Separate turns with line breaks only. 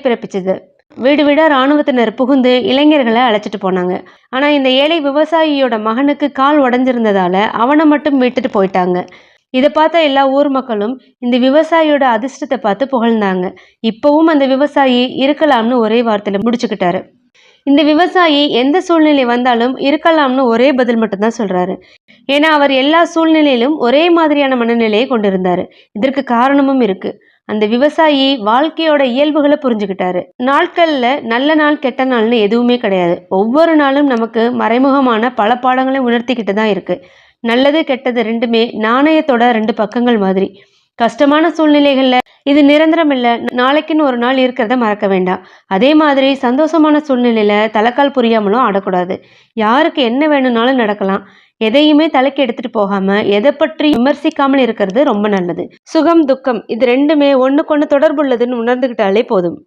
பிறப்பிச்சது. வீடு வீடா இராணுவத்தினர் புகுந்து இளைஞர்களை அழைச்சிட்டு போனாங்க. ஆனா இந்த ஏழை விவசாயியோட மகனுக்கு கால் உடைஞ்சிருந்ததால அவனை மட்டும் விட்டுட்டு போயிட்டாங்க. இதை பார்த்த எல்லா ஊர் மக்களும் இந்த விவசாயியோட அதிர்ஷ்டத்தை பார்த்து புகழ்ந்தாங்க. இப்பவும் அந்த விவசாயி இருக்கலாம்னு ஒரே வார்த்தையில முடிச்சுக்கிட்டாரு. இந்த விவசாயி எந்த சூழ்நிலை வந்தாலும் இருக்கலாம்னு ஒரே பதில் மட்டும்தான் சொல்றாரு. ஏன்னா அவர் எல்லா சூழ்நிலையிலும் ஒரே மாதிரியான மனநிலையை கொண்டிருந்தாரு. இதற்கு காரணமும் இருக்கு. அந்த விவசாயி வாழ்க்கையோட இயல்புகளை புரிஞ்சுக்கிட்டாரு. நாட்கள்ல நல்ல நாள் கெட்ட நாள்னு எதுவுமே கிடையாது. ஒவ்வொரு நாளும் நமக்கு மறைமுகமான பல பாடங்களை உணர்த்திக்கிட்டு தான் இருக்கு. நல்லது கெட்டது ரெண்டுமே நாணயத்தோட ரெண்டு பக்கங்கள் மாதிரி. கஷ்டமான சூழ்நிலைகள்ல இது நிரந்தரம் இல்லை, நாளைக்குன்னு ஒரு நாள் இருக்கிறத மறக்க வேண்டாம். அதே மாதிரி சந்தோஷமான சூழ்நிலையில தலைக்கால் புரியாமலும் ஆடக்கூடாது. யாருக்கு என்ன வேணும்னாலும் நடக்கலாம். எதையுமே தலைக்கு எடுத்துட்டு போகாம எதை பற்றி விமர்சிக்காமல் இருக்கிறது ரொம்ப நல்லது. சுகம் துக்கம் இது ரெண்டுமே ஒண்ணுக்கொண்ணு தொடர்புள்ளதுன்னு உணர்ந்துகிட்டாலே போதும்.